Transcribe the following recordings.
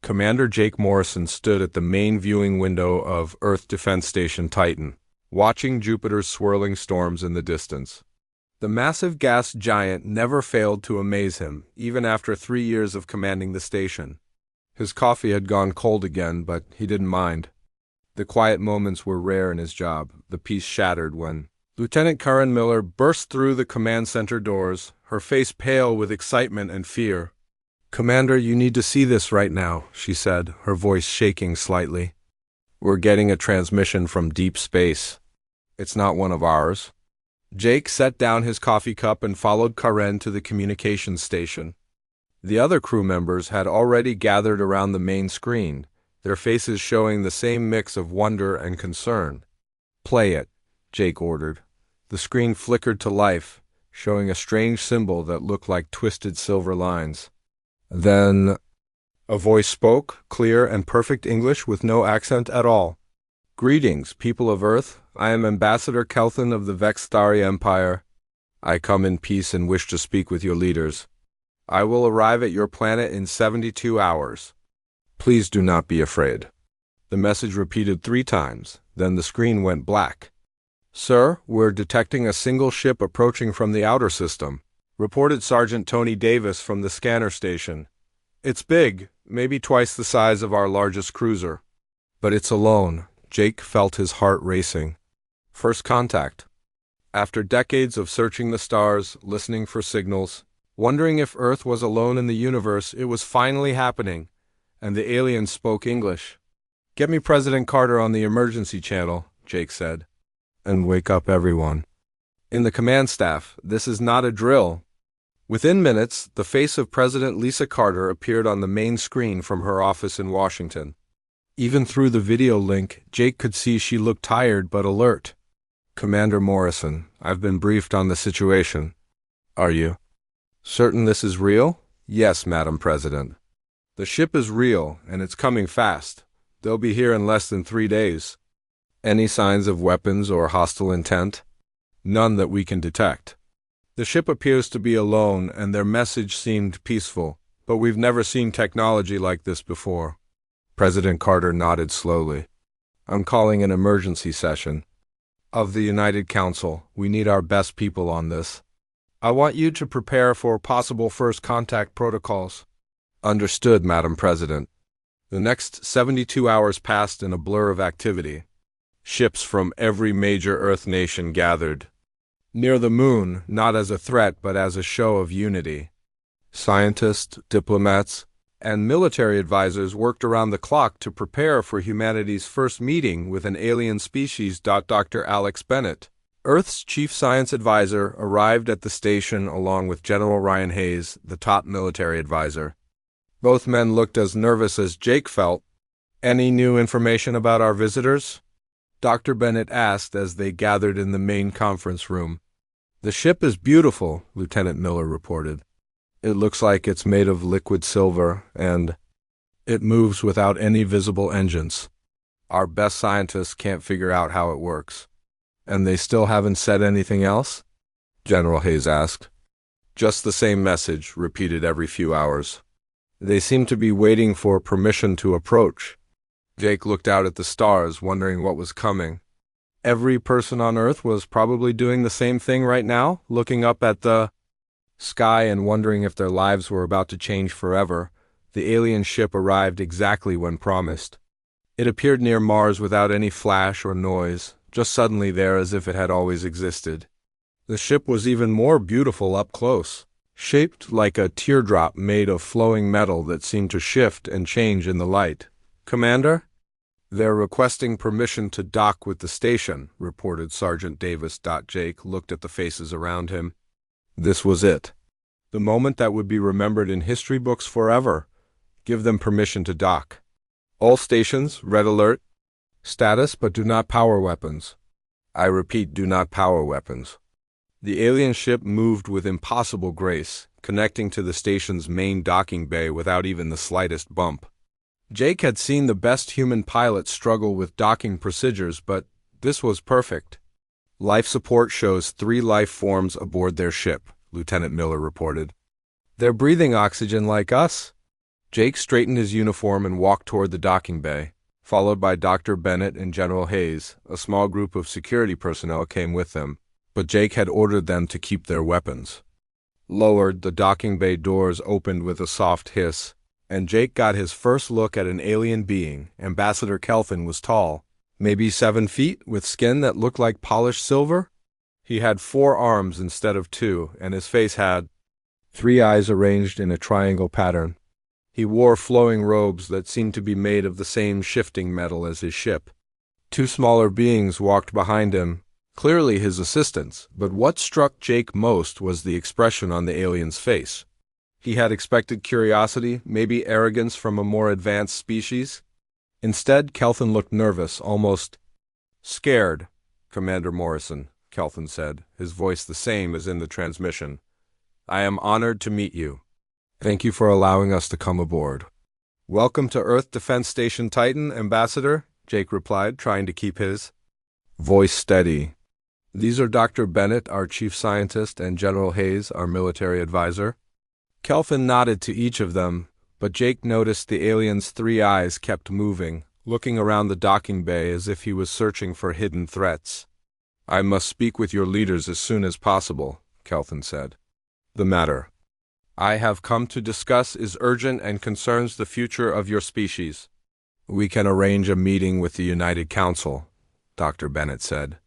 Commander Jake Morrison stood at the main viewing window of Earth Defense Station Titan, watching Jupiter's swirling storms in the distance. The massive gas giant never failed to amaze him, even after 3 years of commanding the station. His coffee had gone cold again, but he didn't mind. The quiet moments were rare in his job. The peace shattered when Lieutenant Karen Miller burst through the command center doors, her face pale with excitement and fear. "Commander, you need to see this right now," she said, her voice shaking slightly. "We're getting a transmission from deep space. It's not one of ours." Jake set down his coffee cup and followed Karen to the communications station. The other crew members had already gathered around the main screen, their faces showing the same mix of wonder and concern. "Play it," Jake ordered. The screen flickered to life, showing a strange symbol that looked like twisted silver lines. Then a voice spoke, clear and perfect English with no accent at all. "Greetings, people of Earth. I am Ambassador Kelthan of the Vextari Empire. I come in peace and wish to speak with your leaders. I will arrive at your planet in 72 hours. Please do not be afraid." The message repeated 3 times, then the screen went black. "Sir, we're detecting a single ship approaching from the outer system," reported Sergeant Tony Davis from the scanner station. "It's big, maybe twice the size of our largest cruiser. But it's alone." Jake felt his heart racing. First contact. After decades of searching the stars, listening for signals, wondering if Earth was alone in the universe, it was finally happening, and the aliens spoke English. "Get me President Carter on the emergency channel," Jake said, "and wake up everyone in the command staff. This is not a drill." Within minutes, the face of President Lisa Carter appeared on the main screen from her office in Washington. Even through the video link, Jake could see she looked tired but alert. "Commander Morrison, I've been briefed on the situation." "Are you certain this is real?" "Yes, Madam President. The ship is real, and it's coming fast. They'll be here in less than 3 days." "Any signs of weapons or hostile intent?" "None that we can detect. The ship appears to be alone, and their message seemed peaceful, but we've never seen technology like this before." President Carter nodded slowly. "I'm calling an emergency session of the United Council. We need our best people on this. I want you to prepare for possible first contact protocols." "Understood, Madam President." The next 72 hours passed in a blur of activity. Ships from every major Earth nation gathered near the moon, not as a threat but as a show of unity. Scientists, diplomats, and military advisors worked around the clock to prepare for humanity's first meeting with an alien species. Dr. Alex Bennett, Earth's chief science advisor, arrived at the station along with General Ryan Hayes, the top military advisor. Both men looked as nervous as Jake felt. "Any new information about our visitors?" Dr. Bennett asked as they gathered in the main conference room. "The ship is beautiful," Lieutenant Miller reported. "It looks like it's made of liquid silver, and it moves without any visible engines. Our best scientists can't figure out how it works." "And they still haven't said anything else?" General Hayes asked. "Just the same message, repeated every few hours. They seem to be waiting for permission to approach." Jake looked out at the stars, wondering what was coming. Every person on Earth was probably doing the same thing right now, looking up at the sky and wondering if their lives were about to change forever. The alien ship arrived exactly when promised. It appeared near Mars without any flash or noise, just suddenly there as if it had always existed. The ship was even more beautiful up close, shaped like a teardrop made of flowing metal that seemed to shift and change in the light. "Commander, they're requesting permission to dock with the station," reported Sergeant Davis. Jake looked at the faces around him. This was it. The moment that would be remembered in history books forever. Give them permission to dock. "All stations, red alert. Status, but do not power weapons. I repeat, do not power weapons." The alien ship moved with impossible grace, connecting to the station's main docking bay without even the slightest bump. Jake had seen the best human pilots struggle with docking procedures, but this was perfect. "Life support shows 3 life forms aboard their ship," Lieutenant Miller reported. "They're breathing oxygen like us." Jake straightened his uniform and walked toward the docking bay. Followed by Dr. Bennett and General Hayes, a small group of security personnel came with them, but Jake had ordered them to keep their weapons. Lowered, the docking bay doors opened with a soft hiss, and Jake got his first look at an alien being. Ambassador Kelvin was tall, maybe 7 feet, with skin that looked like polished silver. He had 4 arms instead of 2, and his face had 3 eyes arranged in a triangle pattern. He wore flowing robes that seemed to be made of the same shifting metal as his ship. 2 smaller beings walked behind him, clearly his assistants, but what struck Jake most was the expression on the alien's face. He had expected curiosity, maybe arrogance from a more advanced species. Instead, Kelvin looked nervous, almost scared. "Commander Morrison," Kelvin said, his voice the same as in the transmission. "I am honored to meet you. Thank you for allowing us to come aboard." "Welcome to Earth Defense Station Titan, Ambassador," Jake replied, trying to keep his voice steady. "These are Dr. Bennett, our chief scientist, and General Hayes, our military advisor." Kelvin nodded to each of them, but Jake noticed the alien's 3 eyes kept moving, looking around the docking bay as if he was searching for hidden threats. "I must speak with your leaders as soon as possible," Kelvin said. "The matter I have come to discuss is urgent and concerns the future of your species." "We can arrange a meeting with the United Council," Dr. Bennett said.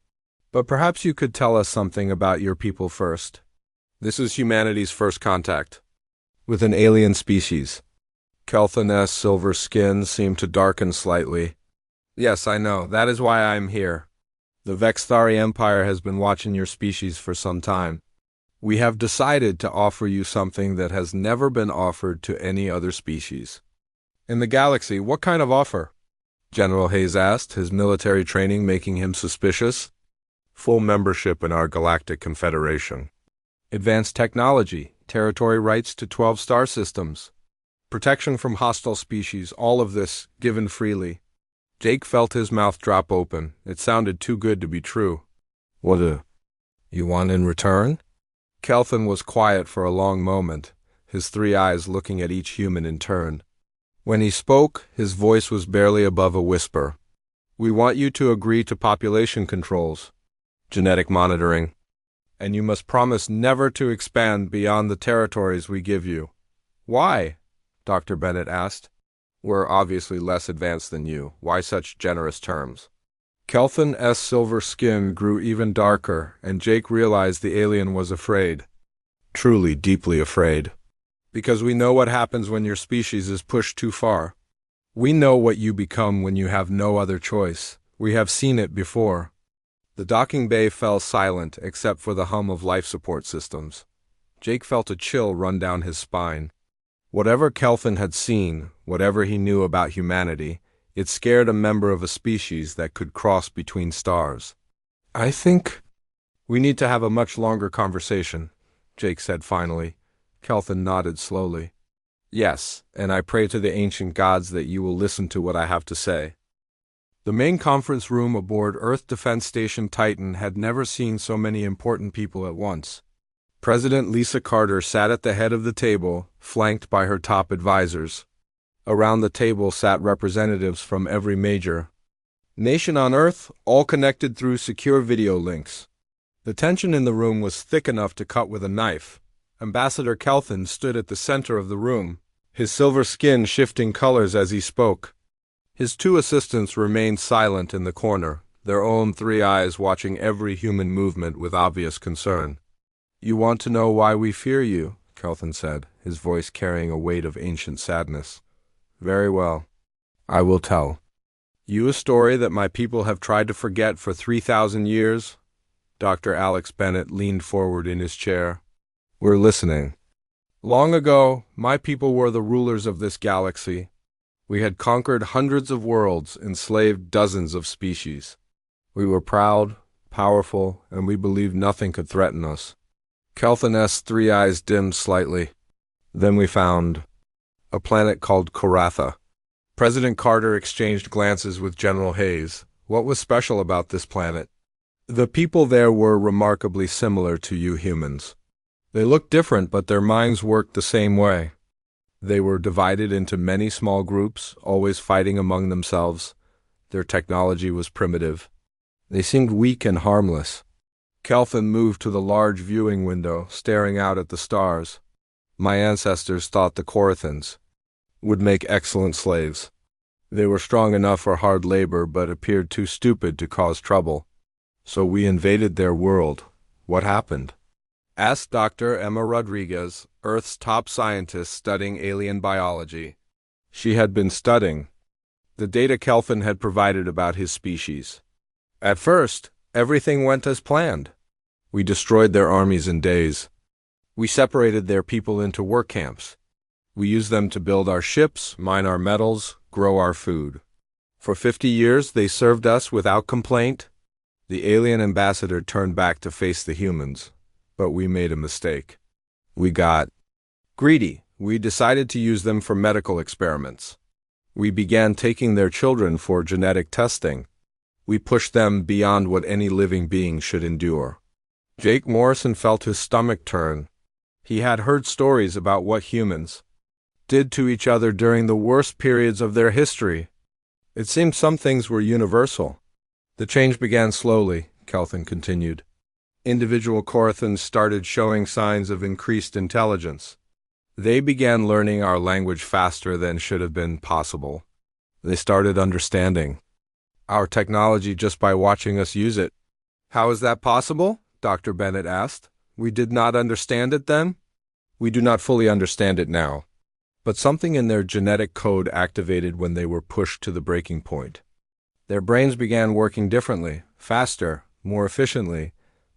"But perhaps you could tell us something about your people first." "This is humanity's first contact with an alien species." Kelvin's silver skin seemed to darken slightly. "Yes, I know. That is why I am here. The Vexthari Empire has been watching your species for some time. We have decided to offer you something that has never been offered to any other species in the galaxy." "What kind of offer?" General Hayes asked, his military training making him suspicious. "Full membership in our Galactic Confederation. Advanced technology, territory rights to 12 star systems, protection from hostile species, all of this given freely." Jake felt his mouth drop open. It sounded too good to be true. "What do you want in return?" Kelvin was quiet for a long moment, his 3 eyes looking at each human in turn. When he spoke, his voice was barely above a whisper. "We want you to agree to population controls, genetic monitoring, and you must promise never to expand beyond the territories we give you." "Why?" Dr. Bennett asked. "We're obviously less advanced than you. Why such generous terms?" Kelvin's silver skin grew even darker, and Jake realized the alien was afraid. Truly, deeply afraid. "Because we know what happens when your species is pushed too far. We know what you become when you have no other choice. We have seen it before." The docking bay fell silent except for the hum of life support systems. Jake felt a chill run down his spine. Whatever Kelvin had seen, whatever he knew about humanity, it scared a member of a species that could cross between stars. "I think we need to have a much longer conversation," Jake said finally. Kelvin nodded slowly. "Yes, and I pray to the ancient gods that you will listen to what I have to say." The main conference room aboard Earth Defense Station Titan had never seen so many important people at once. President Lisa Carter sat at the head of the table, flanked by her top advisors. Around the table sat representatives from every major nation on Earth, all connected through secure video links. The tension in the room was thick enough to cut with a knife. Ambassador Kelvin stood at the center of the room, his silver skin shifting colors as he spoke. His 2 assistants remained silent in the corner, their own 3 eyes watching every human movement with obvious concern. "You want to know why we fear you?" Kelvin said, his voice carrying a weight of ancient sadness. "Very well. I will tell you a story that my people have tried to forget for 3,000 years. Dr. Alex Bennett leaned forward in his chair. "We're listening. Long ago, my people were the rulers of this galaxy. We had conquered hundreds of worlds, enslaved dozens of species. We were proud, powerful, and we believed nothing could threaten us." Kelvin's 3 eyes dimmed slightly. "Then we found a planet called Koratha." President Carter exchanged glances with General Hayes. What was special about this planet? "The people there were remarkably similar to you humans. They looked different, but their minds worked the same way. They were divided into many small groups, always fighting among themselves. Their technology was primitive. They seemed weak and harmless. Kelvin moved to the large viewing window, staring out at the stars. My ancestors thought the Korathans would make excellent slaves. They were strong enough for hard labor, but appeared too stupid to cause trouble. So we invaded their world. What happened? Asked Dr. Emma Rodriguez, Earth's top scientist studying alien biology. She had been studying the data Kelvin had provided about his species. At first, everything went as planned. We destroyed their armies in days. We separated their people into work camps. We used them to build our ships, mine our metals, grow our food. For 50 years, they served us without complaint. The alien ambassador turned back to face the humans, but we made a mistake. We got greedy. We decided to use them for medical experiments. We began taking their children for genetic testing. We pushed them beyond what any living being should endure. Jake Morrison felt his stomach turn. He had heard stories about what humans did to each other during the worst periods of their history. It seemed some things were universal. The change began slowly, Kelvin continued. Individual Korathans started showing signs of increased intelligence. They began learning our language faster than should have been possible. They started understanding our technology just by watching us use it. How is that possible? Dr. Bennett asked. We did not understand it then? We do not fully understand it now. But something in their genetic code activated when they were pushed to the breaking point. Their brains began working differently, faster, more efficiently.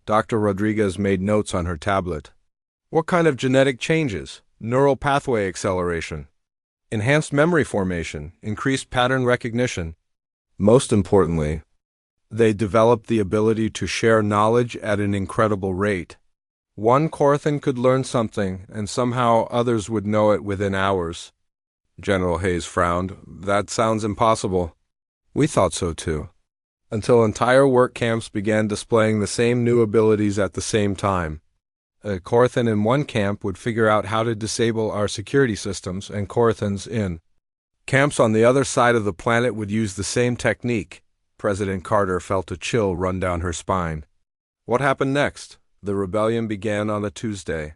Dr. Rodriguez made notes on her tablet. What kind of genetic changes? Neural pathway acceleration, enhanced memory formation, increased pattern recognition. Most importantly, they developed the ability to share knowledge at an incredible rate. One Korathan could learn something, and somehow others would know it within hours. General Hayes frowned. That sounds impossible. We thought so too. Until entire work camps began displaying the same new abilities at the same time. A Korathan in one camp would figure out how to disable our security systems, and Korathans in camps on the other side of the planet would use the same technique. President Carter felt a chill run down her spine. What happened next? The rebellion began on a Tuesday.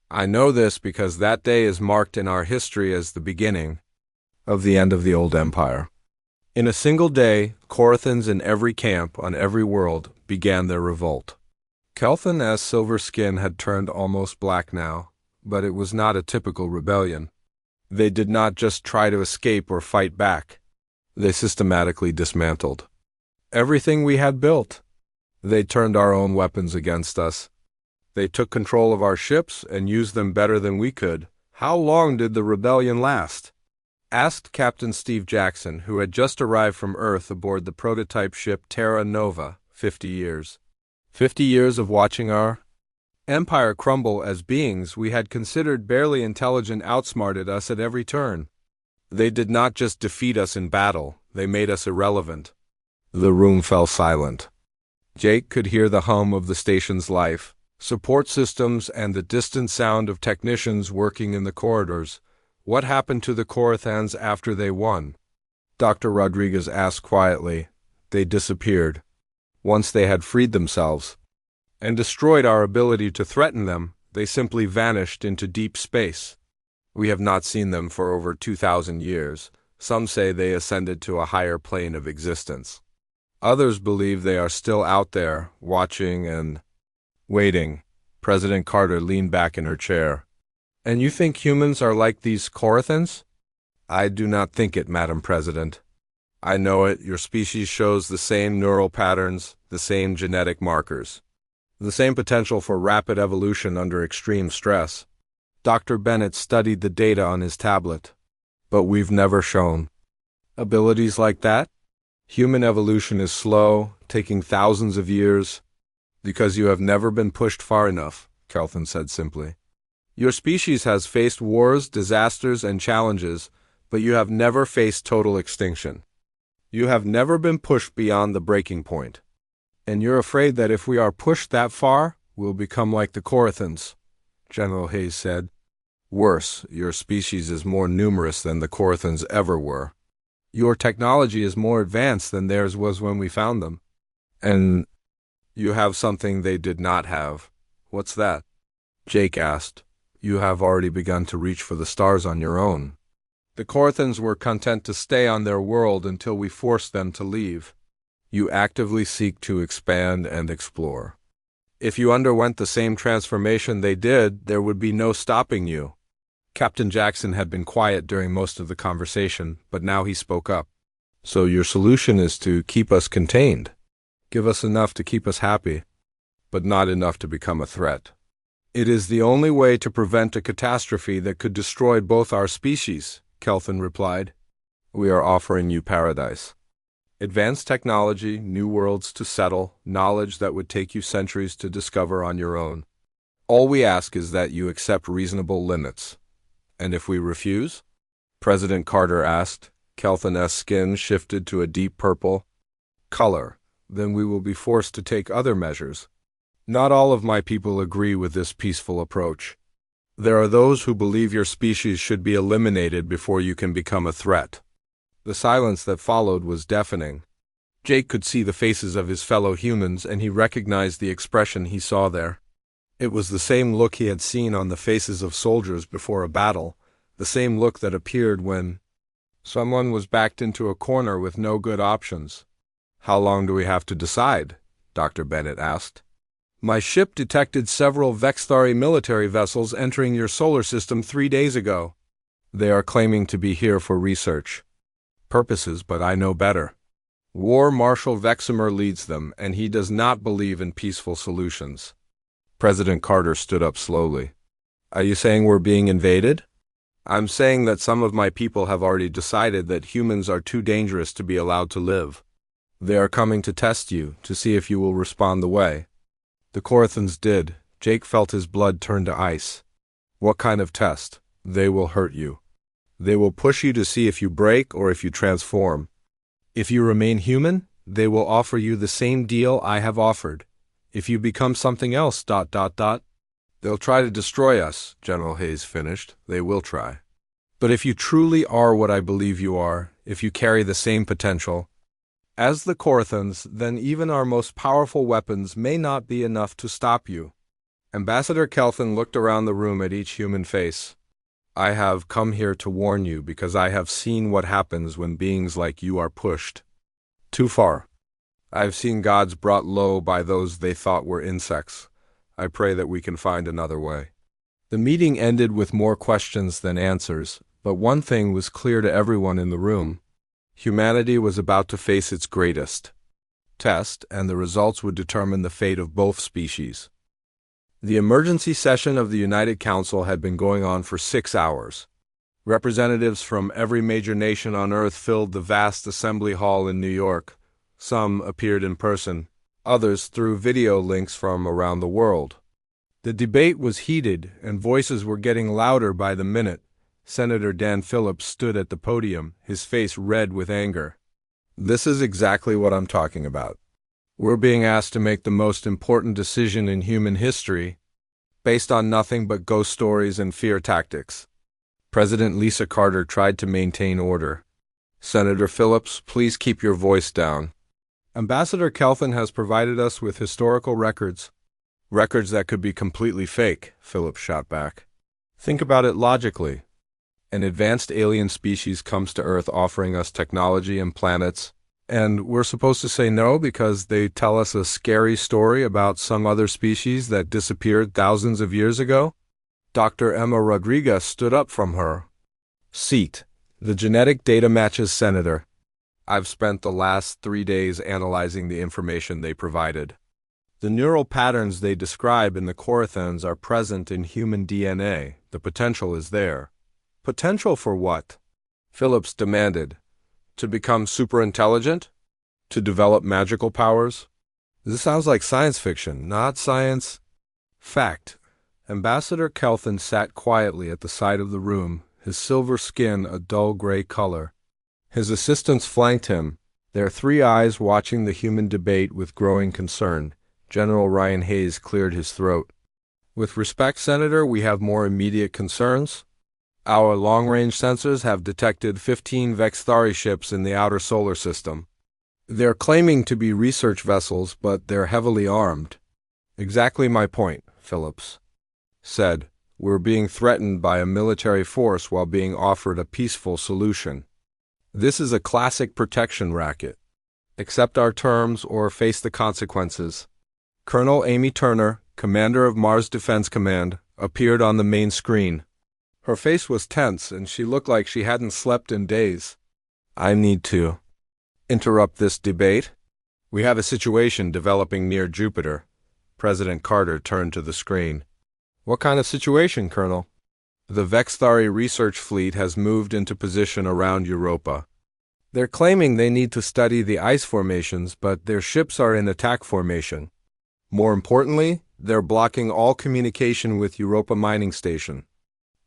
I know this because that day is marked in our history as the beginning of the end of the old empire. In a single day, Korathans in every camp on every world began their revolt. Kelvin S. Silver Skin had turned almost black now, but it was not a typical rebellion. They did not just try to escape or fight back. They systematically dismantled everything we had built. They turned our own weapons against us. They took control of our ships and used them better than we could. How long did the rebellion last? Asked Captain Steve Jackson, who had just arrived from Earth aboard the prototype ship Terra Nova. 50 years. 50 years of watching our empire crumble as beings we had considered barely intelligent outsmarted us at every turn. They did not just defeat us in battle, they made us irrelevant. The room fell silent. Jake could hear the hum of the station's life, support systems, and the distant sound of technicians working in the corridors. What happened to the Korathans after they won? Dr. Rodriguez asked quietly. They disappeared. Once they had freed themselves and destroyed our ability to threaten them, they simply vanished into deep space. We have not seen them for over 2,000 years. Some say they ascended to a higher plane of existence. Others believe they are still out there, watching and waiting. President Carter leaned back in her chair. And you think humans are like these Korathans? I do not think it, Madam President. I know it. Your species shows the same neural patterns, the same genetic markers, the same potential for rapid evolution under extreme stress. Dr. Bennett studied the data on his tablet. But we've never shown abilities like that? Human evolution is slow, taking thousands of years. Because you have never been pushed far enough, Kelvin said simply. Your species has faced wars, disasters, and challenges, but you have never faced total extinction. You have never been pushed beyond the breaking point. And you're afraid that if we are pushed that far, we'll become like the Korathans, General Hayes said. Worse, your species is more numerous than the Korthans ever were. Your technology is more advanced than theirs was when we found them. And you have something they did not have. What's that? Jake asked. You have already begun to reach for the stars on your own. The Korthans were content to stay on their world until we forced them to leave. You actively seek to expand and explore. If you underwent the same transformation they did, there would be no stopping you. Captain Jackson had been quiet during most of the conversation, but now he spoke up. So your solution is to keep us contained. Give us enough to keep us happy, but not enough to become a threat. It is the only way to prevent a catastrophe that could destroy both our species, Kelthan replied. We are offering you paradise. Advanced technology, new worlds to settle, knowledge that would take you centuries to discover on your own. All we ask is that you accept reasonable limits. And if we refuse? President Carter asked. Kelthan's skin shifted to a deep purple color. Then we will be forced to take other measures. Not all of my people agree with this peaceful approach. There are those who believe your species should be eliminated before you can become a threat. The silence that followed was deafening. Jake could see the faces of his fellow humans, and he recognized the expression he saw there. It was the same look he had seen on the faces of soldiers before a battle, the same look that appeared when someone was backed into a corner with no good options. How long do we have to decide? Dr. Bennett asked. My ship detected several Vexthari military vessels entering your solar system 3 days ago. They are claiming to be here for research purposes, but I know better. War Marshal Veximer leads them, and he does not believe in peaceful solutions. President Carter stood up slowly. Are you saying we're being invaded? I'm saying that some of my people have already decided that humans are too dangerous to be allowed to live. They are coming to test you, to see if you will respond the way. The Korthans did. Jake felt his blood turn to ice. What kind of test? They will hurt you. They will push you to see if you break or if you transform. If you remain human, they will offer you the same deal I have offered. If you become something else, ... They'll try to destroy us, General Hayes finished. They will try. But if you truly are what I believe you are, if you carry the same potential as the Korthans, then even our most powerful weapons may not be enough to stop you. Ambassador Kelthan looked around the room at each human face. I have come here to warn you because I have seen what happens when beings like you are pushed too far. I've seen gods brought low by those they thought were insects. I pray that we can find another way. The meeting ended with more questions than answers, but one thing was clear to everyone in the room. Humanity was about to face its greatest test, and the results would determine the fate of both species. The emergency session of the United Council had been going on for 6 hours. Representatives from every major nation on Earth filled the vast assembly hall in New York. Some appeared in person, others through video links from around the world. The debate was heated, and voices were getting louder by the minute. Senator Dan Phillips stood at the podium, his face red with anger. This is exactly what I'm talking about. We're being asked to make the most important decision in human history, based on nothing but ghost stories and fear tactics. President Lisa Carter tried to maintain order. Senator Phillips, please keep your voice down. Ambassador Kelthan has provided us with historical records. Records that could be completely fake, Phillips shot back. Think about it logically. An advanced alien species comes to Earth offering us technology and planets, and we're supposed to say no because they tell us a scary story about some other species that disappeared thousands of years ago? Dr. Emma Rodriguez stood up from her seat. The genetic data matches, Senator. I've spent the last 3 days analyzing the information they provided. The neural patterns they describe in the Korthans are present in human DNA. The potential is there. Potential for what? Phillips demanded. To become superintelligent? To develop magical powers? This sounds like science fiction, not science. Fact. Ambassador Kelthan sat quietly at the side of the room, his silver skin a dull gray color. His assistants flanked him, their 3 eyes watching the human debate with growing concern. General Ryan Hayes cleared his throat. With respect, Senator, we have more immediate concerns. Our long-range sensors have detected 15 Vexthari ships in the outer solar system. They're claiming to be research vessels, but they're heavily armed. Exactly my point, Phillips said. We're being threatened by a military force while being offered a peaceful solution. This is a classic protection racket. Accept our terms or face the consequences. Colonel Amy Turner, commander of Mars Defense Command, appeared on the main screen. Her face was tense, and she looked like she hadn't slept in days. I need to interrupt this debate. We have a situation developing near Jupiter. President Carter turned to the screen. What kind of situation, Colonel? The Vexthari research fleet has moved into position around Europa. They're claiming they need to study the ice formations, but their ships are in attack formation. More importantly, they're blocking all communication with Europa Mining Station.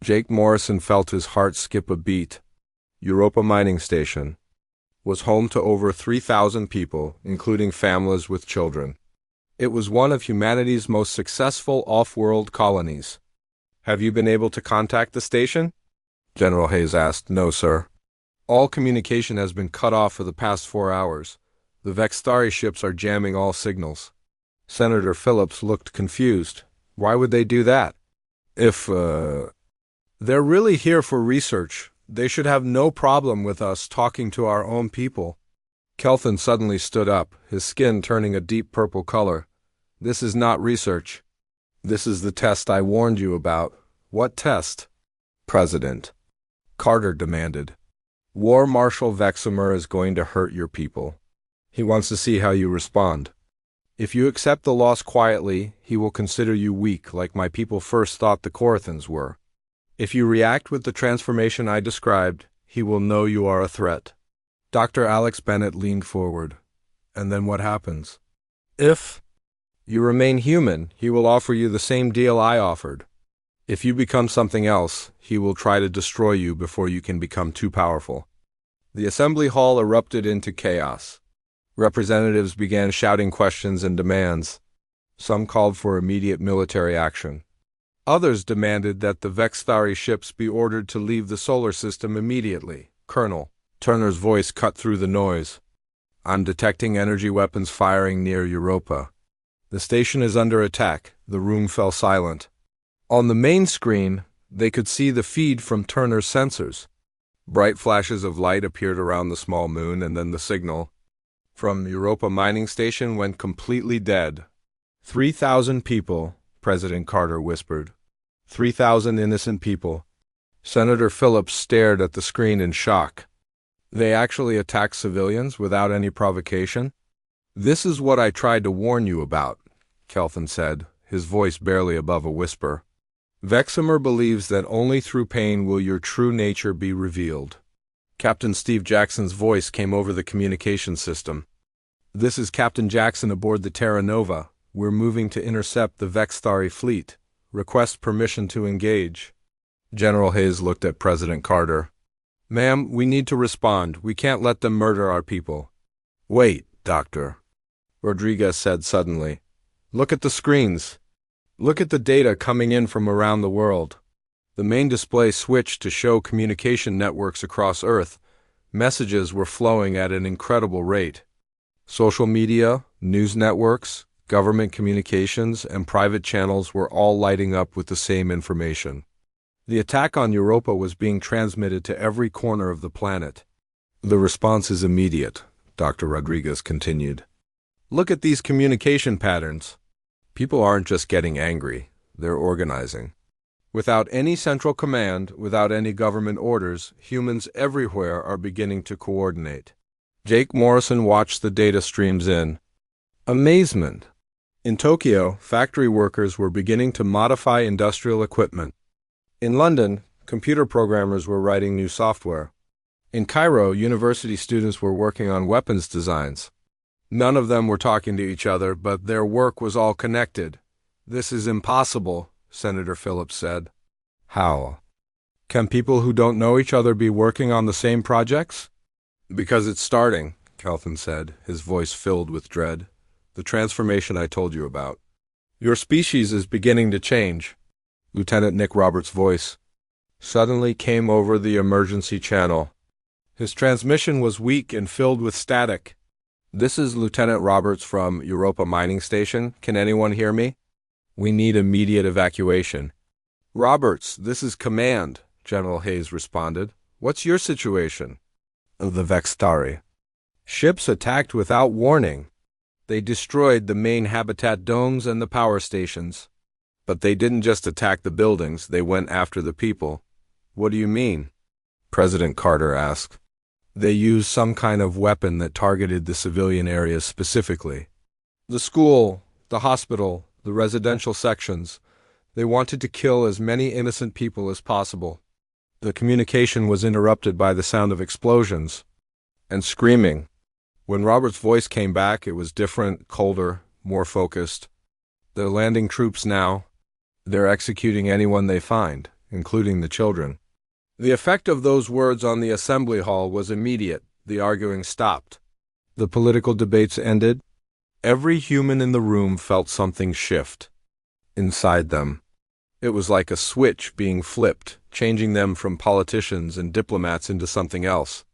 Jake Morrison felt his heart skip a beat. Europa Mining Station was home to over 3,000 people, including families with children. It was one of humanity's most successful off-world colonies. Have you been able to contact the station? General Hayes asked. No, sir. All communication has been cut off for the past 4 hours. The Vexthari ships are jamming all signals. Senator Phillips looked confused. Why would they do that? If, they're really here for research. They should have no problem with us talking to our own people. Kelvin suddenly stood up, his skin turning a deep purple color. This is not research. This is the test I warned you about. What test? President Carter demanded. War Marshal Vexamer is going to hurt your people. He wants to see how you respond. If you accept the loss quietly, he will consider you weak, like my people first thought the Corathans were. If you react with the transformation I described, he will know you are a threat. Dr. Alex Bennett leaned forward. And then what happens? If you remain human, he will offer you the same deal I offered. If you become something else, he will try to destroy you before you can become too powerful. The assembly hall erupted into chaos. Representatives began shouting questions and demands. Some called for immediate military action. Others demanded that the Vexthari ships be ordered to leave the solar system immediately. Colonel Turner's voice cut through the noise. I'm detecting energy weapons firing near Europa. The station is under attack. The room fell silent. On the main screen, they could see the feed from Turner's sensors. Bright flashes of light appeared around the small moon, and then the signal from Europa Mining Station went completely dead. 3,000 people, President Carter whispered. 3,000 innocent people. Senator Phillips stared at the screen in shock. They actually attacked civilians without any provocation? This is what I tried to warn you about, Kelvin said, his voice barely above a whisper. Vexamer believes that only through pain will your true nature be revealed. Captain Steve Jackson's voice came over the communication system. This is Captain Jackson aboard the Terra Nova. We're moving to intercept the Vexthari fleet. Request permission to engage. General Hayes looked at President Carter. Ma'am, we need to respond. We can't let them murder our people. Wait, Doctor, Rodriguez said suddenly. Look at the screens. Look at the data coming in from around the world. The main display switched to show communication networks across Earth. Messages were flowing at an incredible rate. Social media, news networks, government communications, and private channels were all lighting up with the same information. The attack on Europa was being transmitted to every corner of the planet. The response is immediate, Dr. Rodriguez continued. Look at these communication patterns. People aren't just getting angry, they're organizing. Without any central command, without any government orders, humans everywhere are beginning to coordinate. Jake Morrison watched the data streams in amazement. In Tokyo, factory workers were beginning to modify industrial equipment. In London, computer programmers were writing new software. In Cairo, university students were working on weapons designs. None of them were talking to each other, but their work was all connected. This is impossible, Senator Phillips said. How? Can people who don't know each other be working on the same projects? Because it's starting, Kelvin said, his voice filled with dread. The transformation I told you about. Your species is beginning to change. Lieutenant Nick Roberts' voice suddenly came over the emergency channel. His transmission was weak and filled with static. This is Lieutenant Roberts from Europa Mining Station. Can anyone hear me? We need immediate evacuation. Roberts, this is Command, General Hayes responded. What's your situation? The Vextari. Ships attacked without warning. They destroyed the main habitat domes and the power stations. But they didn't just attack the buildings, they went after the people. What do you mean? President Carter asked. They used some kind of weapon that targeted the civilian areas specifically. The school, the hospital, the residential sections. They wanted to kill as many innocent people as possible. The communication was interrupted by the sound of explosions and screaming. When Robert's voice came back, it was different, colder, more focused. They're landing troops now. They're executing anyone they find, including the children. The effect of those words on the assembly hall was immediate. The arguing stopped. The political debates ended. Every human in the room felt something shift inside them. It was like a switch being flipped, changing them from politicians and diplomats into something else.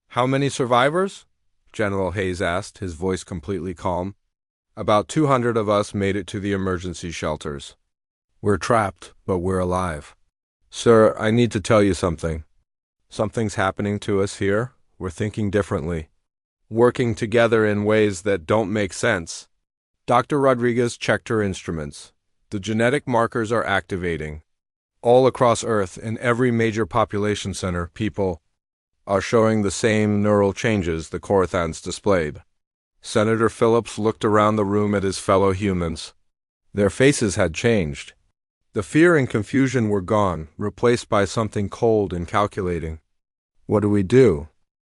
How many survivors? General Hayes asked, his voice completely calm. About 200 of us made it to the emergency shelters. We're trapped, but we're alive. Sir, I need to tell you something. Something's happening to us here. We're thinking differently. Working together in ways that don't make sense. Dr. Rodriguez checked her instruments. The genetic markers are activating. All across Earth, in every major population center, people are showing the same neural changes the Corathans displayed. Senator Phillips looked around the room at his fellow humans. Their faces had changed. The fear and confusion were gone, replaced by something cold and calculating. What do we do?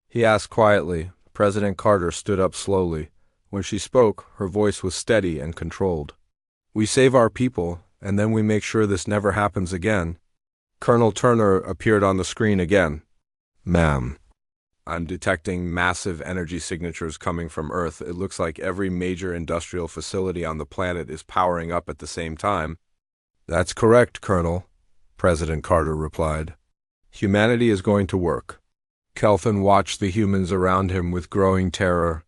He asked quietly. President Carter stood up slowly. When she spoke, her voice was steady and controlled. We save our people, and then we make sure this never happens again. Colonel Turner appeared on the screen again. Ma'am, I'm detecting massive energy signatures coming from Earth. It looks like every major industrial facility on the planet is powering up at the same time. That's correct, Colonel, President Carter replied. Humanity is going to work. Kelvin watched the humans around him with growing terror.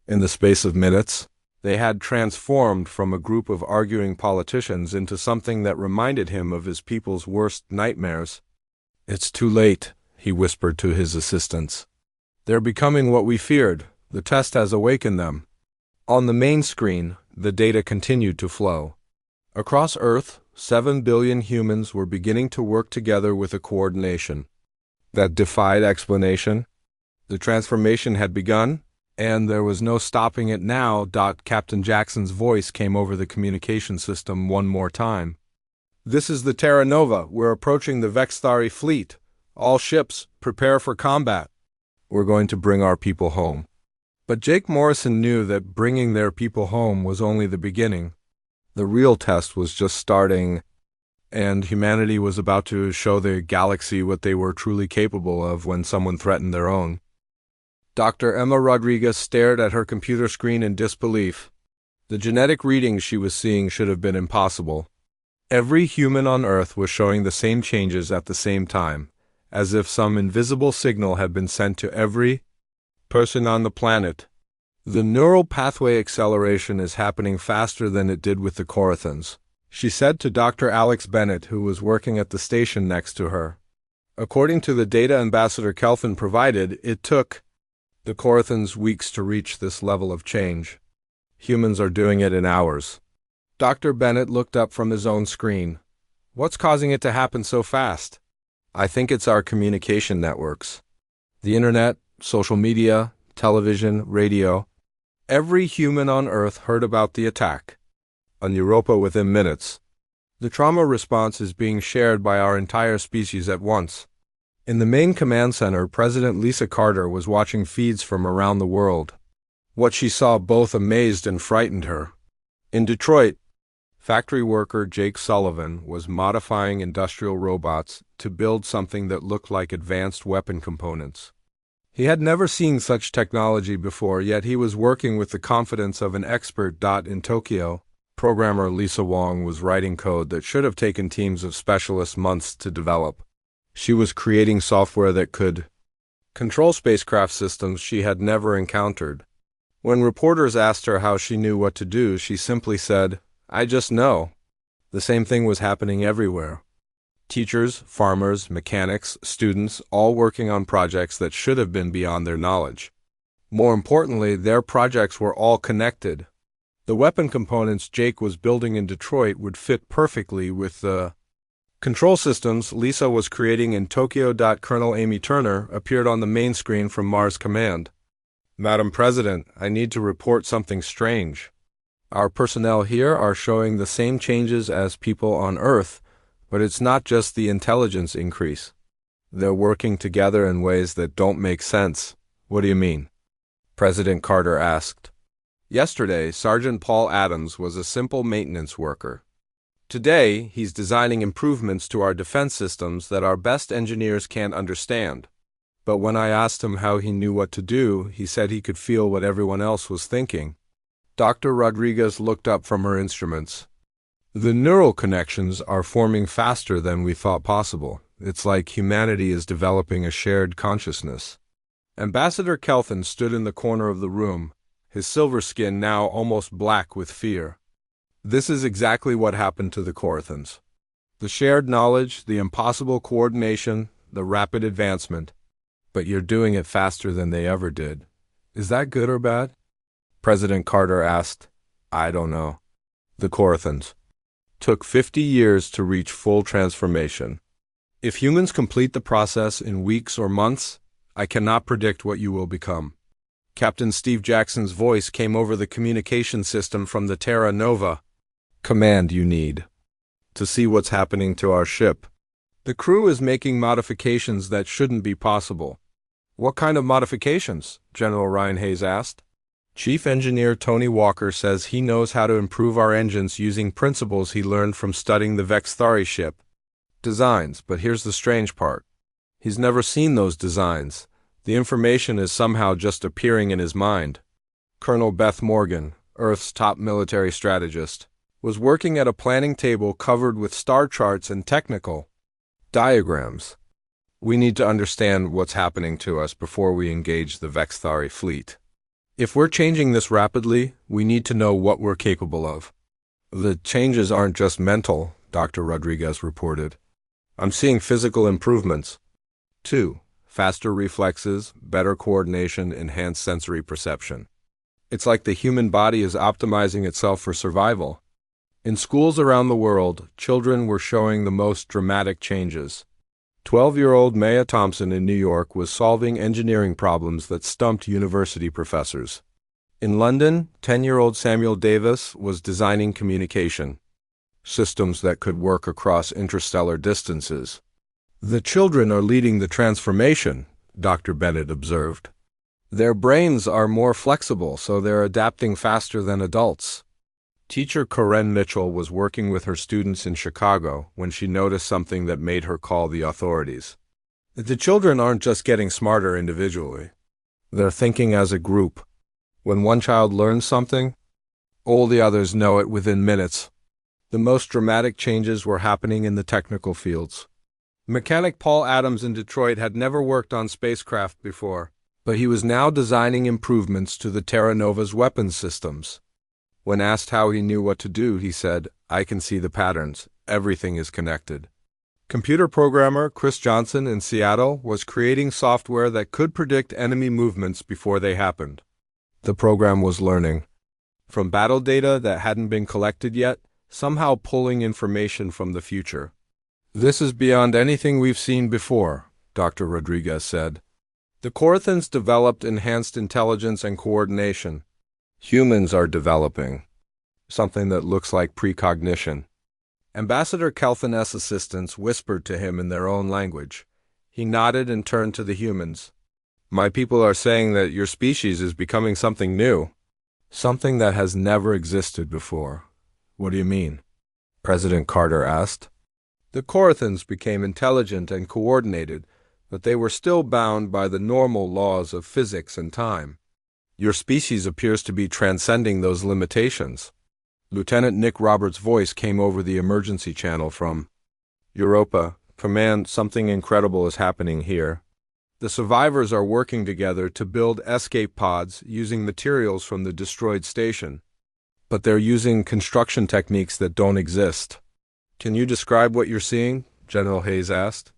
In the space of minutes, they had transformed from a group of arguing politicians into something that reminded him of his people's worst nightmares. It's too late, he whispered to his assistants. They're becoming what we feared. The test has awakened them. On the main screen, the data continued to flow. Across Earth, 7 billion humans were beginning to work together with a coordination that defied explanation. The transformation had begun, and there was no stopping it now. Captain Jackson's voice came over the communication system one more time. This is the Terra Nova. We're approaching the Vextari fleet. All ships, prepare for combat. We're going to bring our people home. But Jake Morrison knew that bringing their people home was only the beginning. The real test was just starting, and humanity was about to show the galaxy what they were truly capable of when someone threatened their own. Dr. Emma Rodriguez stared at her computer screen in disbelief. The genetic readings she was seeing should have been impossible. Every human on Earth was showing the same changes at the same time, as if some invisible signal had been sent to every person on the planet. The neural pathway acceleration is happening faster than it did with the Corathans, she said to Dr. Alex Bennett, who was working at the station next to her. According to the data Ambassador Kelvin provided, it took the Corathans weeks to reach this level of change. Humans are doing it in hours. Dr. Bennett looked up from his own screen. What's causing it to happen so fast? I think it's our communication networks. The internet, social media, television, radio. Every human on Earth heard about the attack. On Europa within minutes. The trauma response is being shared by our entire species at once. In the main command center, President Lisa Carter was watching feeds from around the world. What she saw both amazed and frightened her. In Detroit, factory worker Jake Sullivan was modifying industrial robots to build something that looked like advanced weapon components. He had never seen such technology before, yet he was working with the confidence of an expert. In Tokyo, Programmer Lisa Wong was writing code that should have taken teams of specialists months to develop. She was creating software that could control spacecraft systems she had never encountered. When reporters asked her how she knew what to do, she simply said, "I just know." The same thing was happening everywhere. Teachers, farmers, mechanics, students, all working on projects that should have been beyond their knowledge. More importantly, their projects were all connected. The weapon components Jake was building in Detroit would fit perfectly with the control systems Lisa was creating in Tokyo. Colonel Amy Turner appeared on the main screen from Mars Command. "Madam President, I need to report something strange. Our personnel here are showing the same changes as people on Earth, but it's not just the intelligence increase. They're working together in ways that don't make sense." "What do you mean?" President Carter asked. "Yesterday, Sergeant Paul Adams was a simple maintenance worker. Today, he's designing improvements to our defense systems that our best engineers can't understand. But when I asked him how he knew what to do, he said he could feel what everyone else was thinking." Dr. Rodriguez looked up from her instruments. "The neural connections are forming faster than we thought possible. It's like humanity is developing a shared consciousness." Ambassador Kelvin stood in the corner of the room, his silver skin now almost black with fear. This is exactly what happened to the Corathans. The shared knowledge, the impossible coordination, the rapid advancement. But you're doing it faster than they ever did. Is that good or bad? President Carter asked. "I don't know." The Corathans took 50 years to reach full transformation. If humans complete the process in weeks or months, I cannot predict what you will become. Captain Steve Jackson's voice came over the communication system from the Terra Nova. "Command you need to see what's happening to our ship. The crew is making modifications that shouldn't be possible." "What kind of modifications?" General Ryan Hayes asked. "Chief Engineer Tony Walker says he knows how to improve our engines using principles he learned from studying the Vexthari ship designs, but here's the strange part. He's never seen those designs. The information is somehow just appearing in his mind." Colonel Beth Morgan, Earth's top military strategist, was working at a planning table covered with star charts and technical diagrams. "We need to understand what's happening to us before we engage the Vexthari fleet. If we're changing this rapidly, we need to know what we're capable of." "The changes aren't just mental," Dr. Rodriguez reported. "I'm seeing physical improvements, too. Faster reflexes, better coordination, enhanced sensory perception. It's like the human body is optimizing itself for survival." In schools around the world, children were showing the most dramatic changes. 12-year-old Maya Thompson in New York was solving engineering problems that stumped university professors. In London, 10-year-old Samuel Davis was designing communication systems that could work across interstellar distances. "The children are leading the transformation," Dr. Bennett observed. "Their brains are more flexible, so they're adapting faster than adults." Teacher Corinne Mitchell was working with her students in Chicago when she noticed something that made her call the authorities. "The children aren't just getting smarter individually. They're thinking as a group. When one child learns something, all the others know it within minutes." The most dramatic changes were happening in the technical fields. Mechanic Paul Adams in Detroit had never worked on spacecraft before, but he was now designing improvements to the Terra Nova's weapons systems. When asked how he knew what to do, he said, "I can see the patterns. Everything is connected." Computer programmer Chris Johnson in Seattle was creating software that could predict enemy movements before they happened. The program was learning from battle data that hadn't been collected yet, somehow pulling information from the future. "This is beyond anything we've seen before," Dr. Rodriguez said. "The Corathans developed enhanced intelligence and coordination. Humans are developing something that looks like precognition." Ambassador Kelvin's assistants whispered to him in their own language. He nodded and turned to the humans. "My people are saying that your species is becoming something new. Something that has never existed before." "What do you mean?" President Carter asked. "The Corathans became intelligent and coordinated, but they were still bound by the normal laws of physics and time. Your species appears to be transcending those limitations." Lieutenant Nick Roberts' voice came over the emergency channel from Europa. Command, something incredible is happening here. The survivors are working together to build escape pods using materials from the destroyed station. But they're using construction techniques that don't exist. Can you describe what you're seeing? General Hayes asked.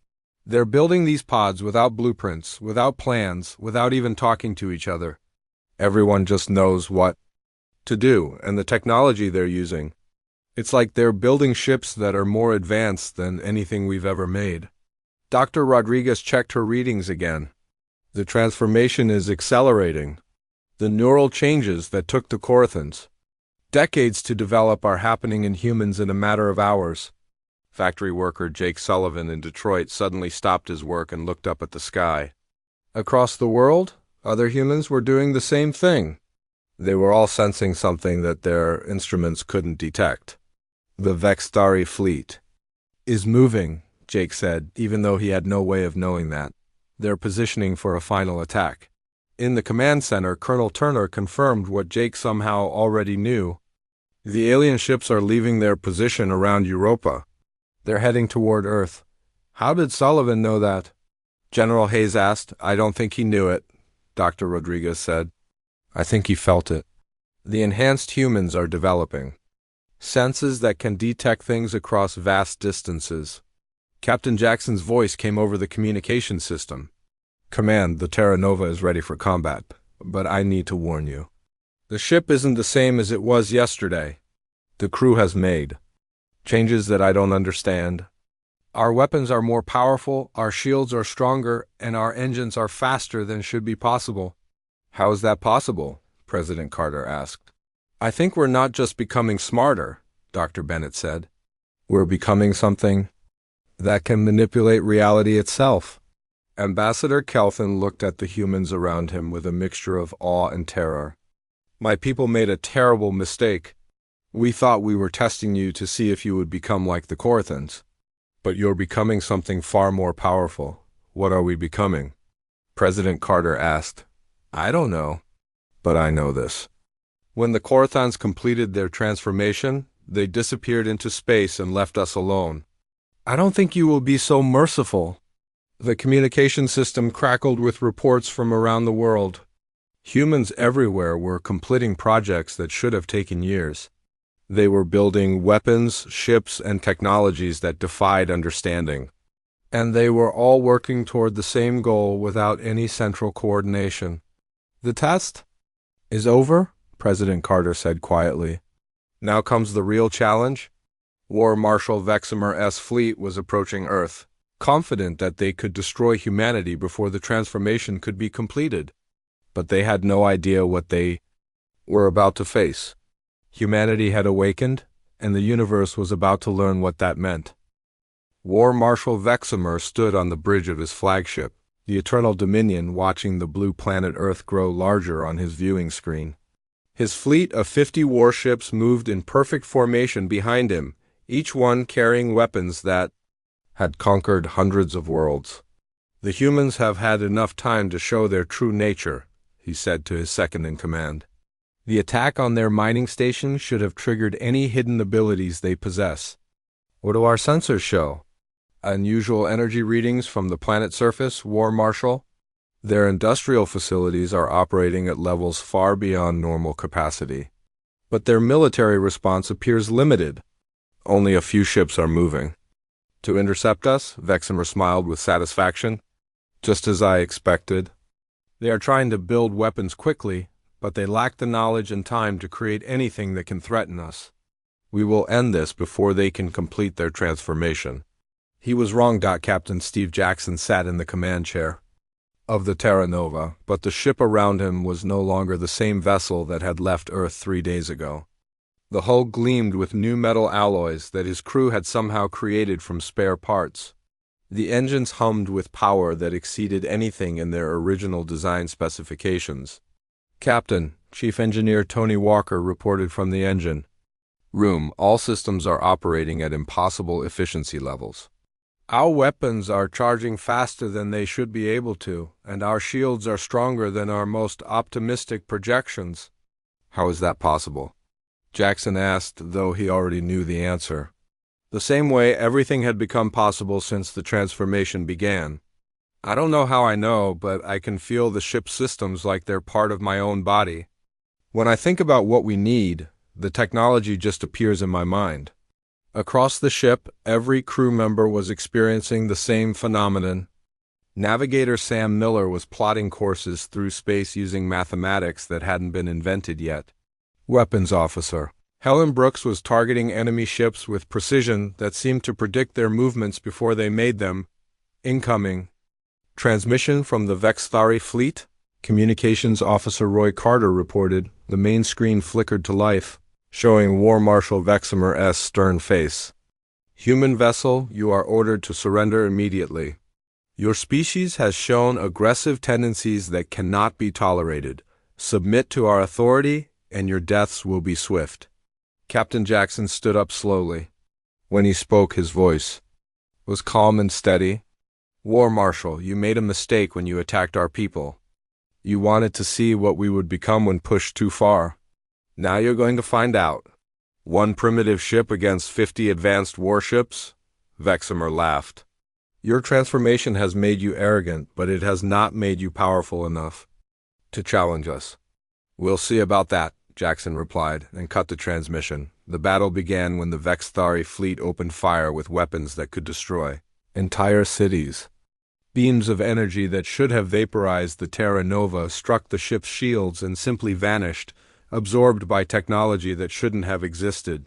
They're building these pods without blueprints, without plans, without even talking to each other. Everyone just knows what to do, and the technology they're using. It's like they're building ships that are more advanced than anything we've ever made. Dr. Rodriguez checked her readings again. The transformation is accelerating. The neural changes that took the Corthans decades to develop are happening in humans in a matter of hours. Factory worker Jake Sullivan in Detroit suddenly stopped his work and looked up at the sky. Across the world, other humans were doing the same thing. They were all sensing something that their instruments couldn't detect. The Vextari fleet is moving, Jake said, even though he had no way of knowing that. They're positioning for a final attack. In the command center, Colonel Turner confirmed what Jake somehow already knew. The alien ships are leaving their position around Europa. They're heading toward Earth. How did Sullivan know that? General Hayes asked. I don't think he knew it, Dr. Rodriguez said. I think he felt it. The enhanced humans are developing senses that can detect things across vast distances. Captain Jackson's voice came over the communication system. Command, the Terra Nova is ready for combat, but I need to warn you. The ship isn't the same as it was yesterday. The crew has made changes that I don't understand. Our weapons are more powerful, our shields are stronger, and our engines are faster than should be possible. How is that possible? President Carter asked. I think we're not just becoming smarter, Dr. Bennett said. We're becoming something that can manipulate reality itself. Ambassador Kelthan looked at the humans around him with a mixture of awe and terror. My people made a terrible mistake. We thought we were testing you to see if you would become like the Corthans. But you're becoming something far more powerful. What are we becoming? President Carter asked. I don't know, but I know this. When the Corthans completed their transformation, they disappeared into space and left us alone. I don't think you will be so merciful. The communication system crackled with reports from around the world. Humans everywhere were completing projects that should have taken years. They were building weapons, ships, and technologies that defied understanding. And they were all working toward the same goal without any central coordination. The test is over, President Carter said quietly. Now comes the real challenge. War Marshal Vexamer S. Fleet was approaching Earth, confident that they could destroy humanity before the transformation could be completed. But they had no idea what they were about to face. Humanity had awakened, and the universe was about to learn what that meant. War Marshal Vexamer stood on the bridge of his flagship, the Eternal Dominion, watching the blue planet Earth grow larger on his viewing screen. His fleet of 50 warships moved in perfect formation behind him, each one carrying weapons that had conquered hundreds of worlds. The humans have had enough time to show their true nature, he said to his second-in-command. The attack on their mining station should have triggered any hidden abilities they possess. What do our sensors show? Unusual energy readings from the planet's surface, War Marshal? Their industrial facilities are operating at levels far beyond normal capacity. But their military response appears limited. Only a few ships are moving. To intercept us, Vexamer smiled with satisfaction. Just as I expected. They are trying to build weapons quickly, but they lack the knowledge and time to create anything that can threaten us. We will end this before they can complete their transformation. He was wrong. Captain Steve Jackson sat in the command chair of the Terra Nova, but the ship around him was no longer the same vessel that had left Earth 3 days ago. The hull gleamed with new metal alloys that his crew had somehow created from spare parts. The engines hummed with power that exceeded anything in their original design specifications. Captain, Chief Engineer Tony Walker reported from the engine room, all systems are operating at impossible efficiency levels. Our weapons are charging faster than they should be able to, and our shields are stronger than our most optimistic projections. How is that possible? Jackson asked, though he already knew the answer. The same way everything had become possible since the transformation began. I don't know how I know, but I can feel the ship's systems like they're part of my own body. When I think about what we need, the technology just appears in my mind. Across the ship, every crew member was experiencing the same phenomenon. Navigator Sam Miller was plotting courses through space using mathematics that hadn't been invented yet. Weapons Officer Helen Brooks was targeting enemy ships with precision that seemed to predict their movements before they made them. Incoming. Transmission from the Vexthari fleet? Communications Officer Roy Carter reported. The main screen flickered to life, showing War Marshal Vexamer S. stern face. Human vessel, you are ordered to surrender immediately. Your species has shown aggressive tendencies that cannot be tolerated. Submit to our authority, and your deaths will be swift. Captain Jackson stood up slowly. When he spoke, his voice was calm and steady. War Marshal, you made a mistake when you attacked our people. You wanted to see what we would become when pushed too far. Now you're going to find out. One primitive ship against 50 advanced warships? Vexamer laughed. Your transformation has made you arrogant, but it has not made you powerful enough to challenge us. We'll see about that, Jackson replied, and cut the transmission. The battle began when the Vexthari fleet opened fire with weapons that could destroy entire cities. Beams of energy that should have vaporized the Terra Nova struck the ship's shields and simply vanished, absorbed by technology that shouldn't have existed.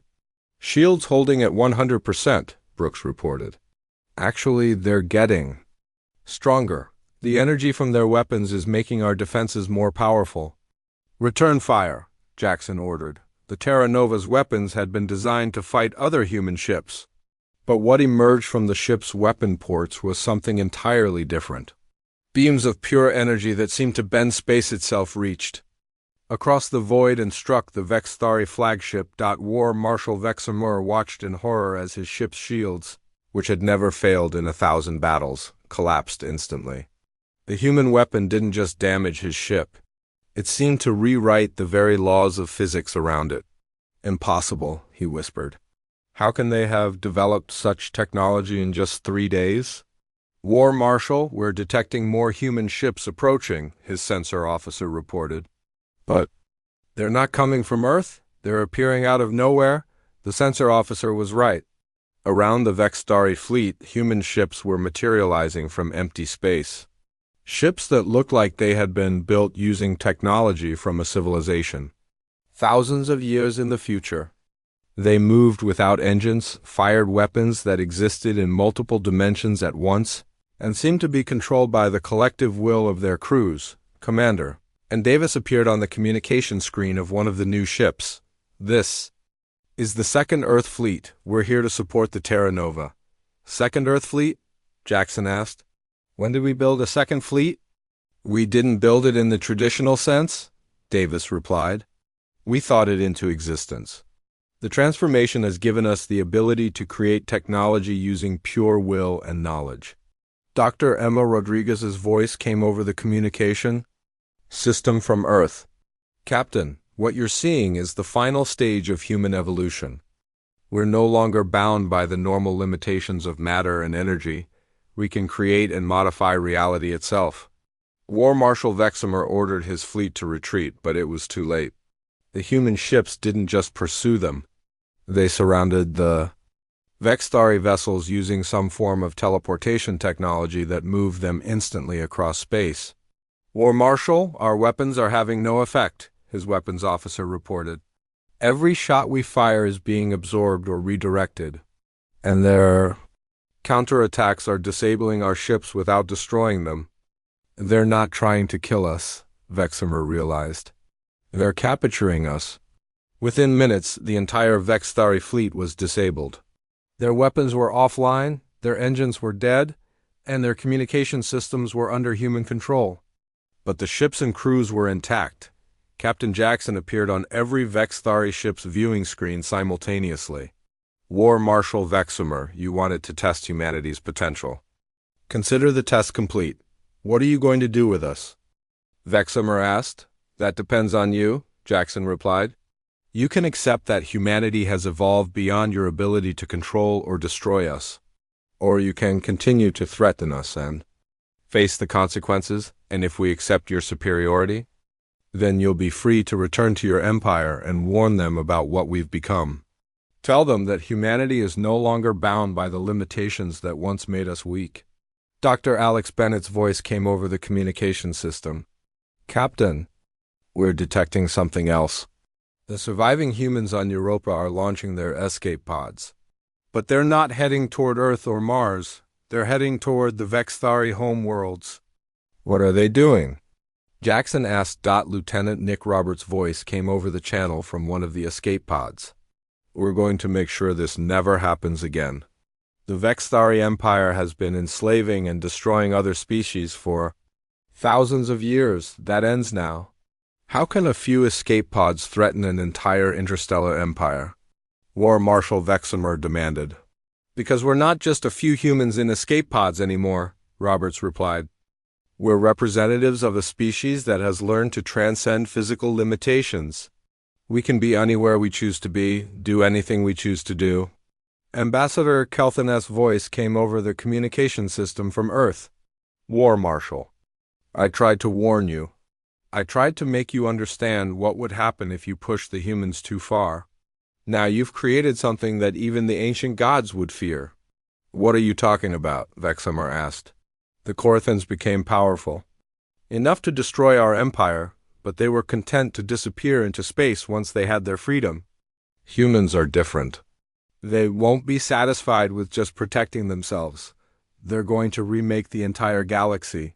Shields holding at 100%, Brooks reported. Actually, they're getting stronger. The energy from their weapons is making our defenses more powerful. Return fire, Jackson ordered. The Terra Nova's weapons had been designed to fight other human ships. But what emerged from the ship's weapon ports was something entirely different. Beams of pure energy that seemed to bend space itself reached across the void and struck the Vexthari flagship. War Marshal Vexamer watched in horror as his ship's shields, which had never failed in 1,000 battles, collapsed instantly. The human weapon didn't just damage his ship. It seemed to rewrite the very laws of physics around it. Impossible, he whispered. How can they have developed such technology in just 3 days? War Marshal, we're detecting more human ships approaching, his sensor officer reported. But they're not coming from Earth? They're appearing out of nowhere? The sensor officer was right. Around the Vexthari fleet, human ships were materializing from empty space. Ships that looked like they had been built using technology from a civilization. Thousands of years in the future. They moved without engines, fired weapons that existed in multiple dimensions at once, and seemed to be controlled by the collective will of their crews. Commander. And Davis appeared on the communication screen of one of the new ships. This is the Second Earth Fleet. We're here to support the Terra Nova. Second Earth Fleet? Jackson asked. When did we build a second fleet? We didn't build it in the traditional sense, Davis replied. We thought it into existence. The transformation has given us the ability to create technology using pure will and knowledge. Dr. Emma Rodriguez's voice came over the communication. System from Earth. Captain, what you're seeing is the final stage of human evolution. We're no longer bound by the normal limitations of matter and energy. We can create and modify reality itself. War Marshal Vexamer ordered his fleet to retreat, but it was too late. The human ships didn't just pursue them. They surrounded the Vexthari vessels using some form of teleportation technology that moved them instantly across space. War Marshal, our weapons are having no effect, his weapons officer reported. Every shot we fire is being absorbed or redirected, and their counterattacks are disabling our ships without destroying them. They're not trying to kill us, Vexamer realized. They're capturing us. Within minutes, the entire Vexthari fleet was disabled. Their weapons were offline, their engines were dead, and their communication systems were under human control. But the ships and crews were intact. Captain Jackson appeared on every Vexthari ship's viewing screen simultaneously. War Marshal Vexamer, you wanted to test humanity's potential. Consider the test complete. What are you going to do with us? Vexamer asked. That depends on you, Jackson replied. You can accept that humanity has evolved beyond your ability to control or destroy us, or you can continue to threaten us and face the consequences, and if we accept your superiority, then you'll be free to return to your empire and warn them about what we've become. Tell them that humanity is no longer bound by the limitations that once made us weak. Dr. Alex Bennett's voice came over the communication system. Captain, we're detecting something else. The surviving humans on Europa are launching their escape pods. But they're not heading toward Earth or Mars. They're heading toward the Vexthari homeworlds. What are they doing? Jackson asked. Lieutenant Nick Roberts' voice came over the channel from one of the escape pods. We're going to make sure this never happens again. The Vexthari Empire has been enslaving and destroying other species for thousands of years. That ends now. How can a few escape pods threaten an entire interstellar empire? War Marshal Vexamer demanded. Because we're not just a few humans in escape pods anymore, Roberts replied. We're representatives of a species that has learned to transcend physical limitations. We can be anywhere we choose to be, do anything we choose to do. Ambassador Kelthan's voice came over the communication system from Earth. War Marshal, I tried to warn you. I tried to make you understand what would happen if you pushed the humans too far. Now you've created something that even the ancient gods would fear. What are you talking about? Vexamer asked. The Korthans became powerful. Enough to destroy our empire, but they were content to disappear into space once they had their freedom. Humans are different. They won't be satisfied with just protecting themselves. They're going to remake the entire galaxy.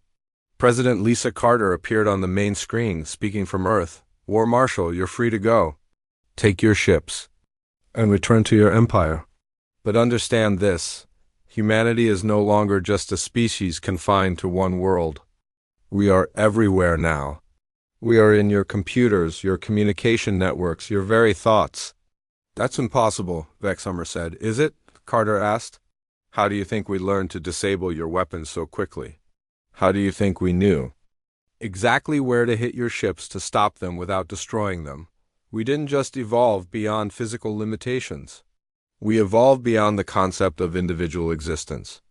President Lisa Carter appeared on the main screen, speaking from Earth. War Marshal, you're free to go. Take your ships and return to your empire. But understand this. Humanity is no longer just a species confined to one world. We are everywhere now. We are in your computers, your communication networks, your very thoughts. That's impossible, Vexamer said. Is it? Carter asked. How do you think we learned to disable your weapons so quickly? How do you think we knew exactly where to hit your ships to stop them without destroying them? We didn't just evolve beyond physical limitations. We evolved beyond the concept of individual existence.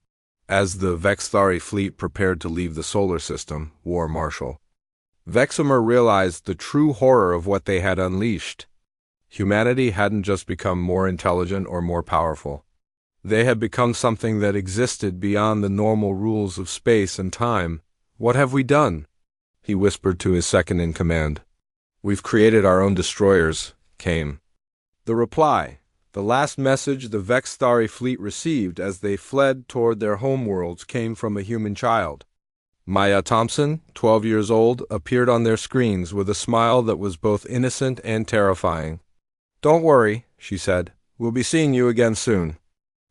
As the Vexthari fleet prepared to leave the solar system, War Marshal, Vexamer realized the true horror of what they had unleashed. Humanity hadn't just become more intelligent or more powerful. They had become something that existed beyond the normal rules of space and time. What have we done? He whispered to his second-in-command. We've created our own destroyers, came the reply. The last message the Vexthari fleet received as they fled toward their homeworlds came from a human child. Maya Thompson, 12 years old, appeared on their screens with a smile that was both innocent and terrifying. Don't worry, she said. We'll be seeing you again soon.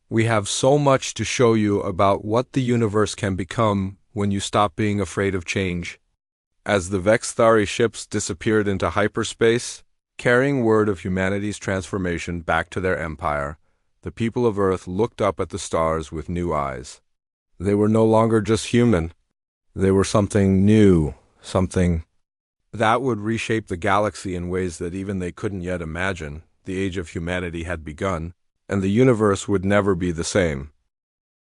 We have so much to show you about what the universe can become when you stop being afraid of change. As the Vexthari ships disappeared into hyperspace, carrying word of humanity's transformation back to their empire, the people of Earth looked up at the stars with new eyes. They were no longer just human. They were something new, something that would reshape the galaxy in ways that even they couldn't yet imagine. The age of humanity had begun, and the universe would never be the same.